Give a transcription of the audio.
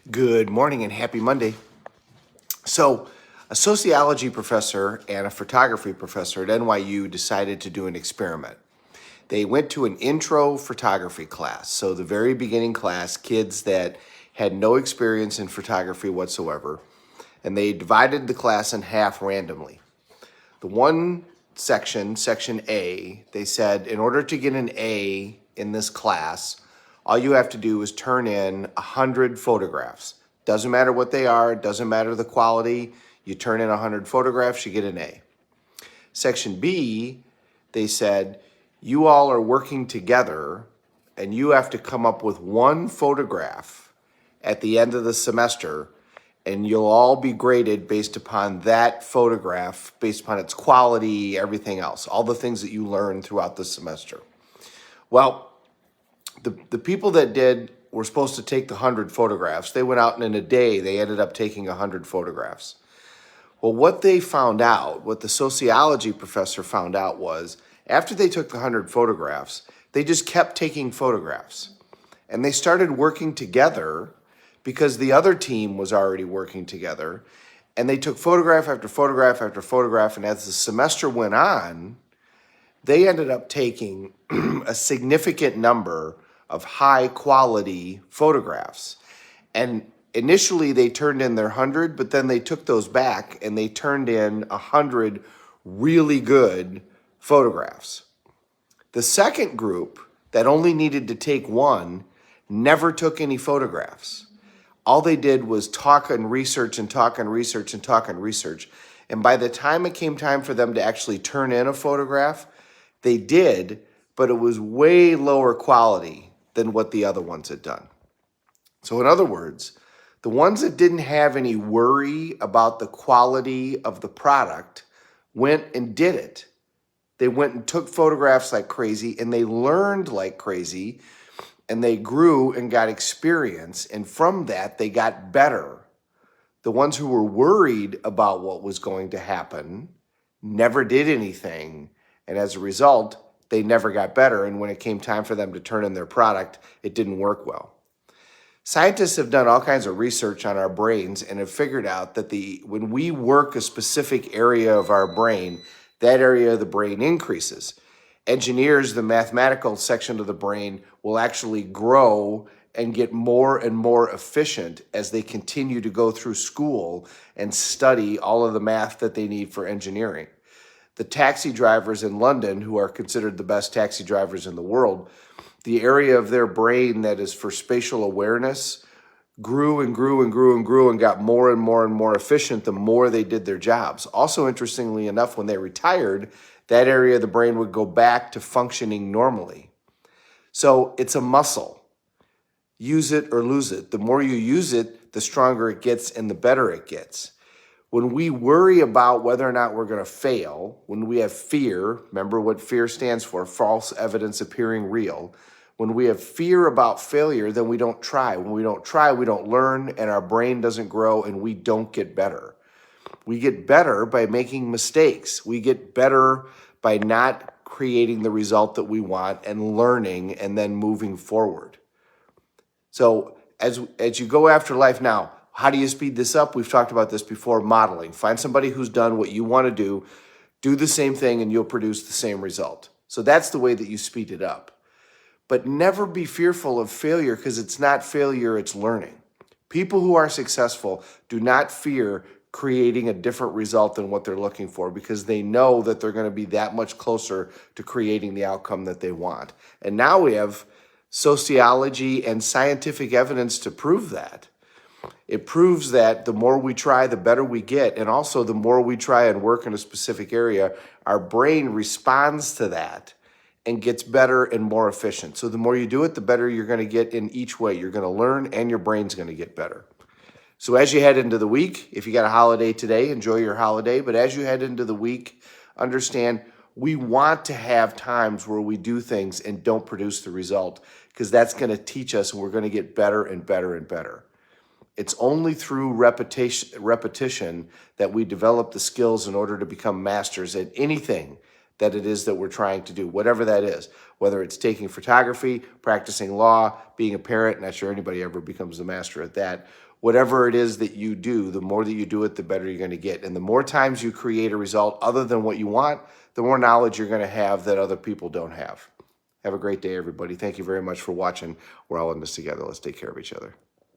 Good morning and happy Monday. So, a sociology professor and a photography professor at NYU decided to do an experiment. They went to an intro photography class. So, the very beginning class, kids that had no experience in photography whatsoever, and they divided the class in half randomly. The one section, section A, they said in order to get an A in this class, all you have to do is turn in 100 photographs. Doesn't matter what they are, doesn't matter the quality. You turn in 100 photographs, you get an A. Section B, they said, you all are working together and you have to come up with one photograph at the end of the semester, and you'll all be graded based upon that photograph, based upon its quality, everything else, all the things that you learn throughout the semester. Well, the people that were supposed to take the 100 photographs. They went out and in a day, they ended up taking 100 photographs. Well, what they found out, what the sociology professor found out was after they took the 100 photographs, they just kept taking photographs. And they started working together because the other team was already working together. And they took photograph after photograph after photograph. And as the semester went on, they ended up taking a significant number of high quality photographs. And initially they turned in their 100, but then they took those back and they turned in 100 really good photographs. The second group that only needed to take one never took any photographs. All they did was talk and research and talk and research and talk and research. And by the time it came time for them to actually turn in a photograph, they did, but it was way lower quality than what the other ones had done. So in other words, the ones that didn't have any worry about the quality of the product went and did it. They went and took photographs like crazy, and they learned like crazy, and they grew and got experience, and from that, they got better. The ones who were worried about what was going to happen never did anything, and as a result, they never got better, and when it came time for them to turn in their product, it didn't work well. Scientists have done all kinds of research on our brains and have figured out that when we work a specific area of our brain, that area of the brain increases. Engineers, the mathematical section of the brain, will actually grow and get more and more efficient as they continue to go through school and study all of the math that they need for engineering. The taxi drivers in London, who are considered the best taxi drivers in the world, the area of their brain that is for spatial awareness grew and grew and grew and grew and got more and more and more efficient the more they did their jobs. Also, interestingly enough, when they retired, that area of the brain would go back to functioning normally. So it's a muscle. Use it or lose it. The more you use it, the stronger it gets and the better it gets. When we worry about whether or not we're going to fail, when we have fear, remember what fear stands for, false evidence appearing real. When we have fear about failure, then we don't try. When we don't try, we don't learn, and our brain doesn't grow, and we don't get better. We get better by making mistakes. We get better by not creating the result that we want and learning and then moving forward. So as you go after life now, how do you speed this up? We've talked about this before, modeling. Find somebody who's done what you want to do the same thing, and you'll produce the same result. So that's the way that you speed it up. But never be fearful of failure, because it's not failure, it's learning. People who are successful do not fear creating a different result than what they're looking for, because they know that they're going to be that much closer to creating the outcome that they want. And now we have sociology and scientific evidence to prove that. It proves that the more we try, the better we get. And also, the more we try and work in a specific area, our brain responds to that and gets better and more efficient. So the more you do it, the better you're going to get in each way. You're going to learn, and your brain's going to get better. So as you head into the week, if you got a holiday today, enjoy your holiday. But as you head into the week, understand we want to have times where we do things and don't produce the result, because that's going to teach us, and we're going to get better and better and better. It's only through repetition that we develop the skills in order to become masters at anything that it is that we're trying to do, whatever that is, whether it's taking photography, practicing law, being a parent. Not sure anybody ever becomes the master at that. Whatever it is that you do, the more that you do it, the better you're going to get. And the more times you create a result other than what you want, the more knowledge you're going to have that other people don't have. Have a great day, everybody. Thank you very much for watching. We're all in this together. Let's take care of each other.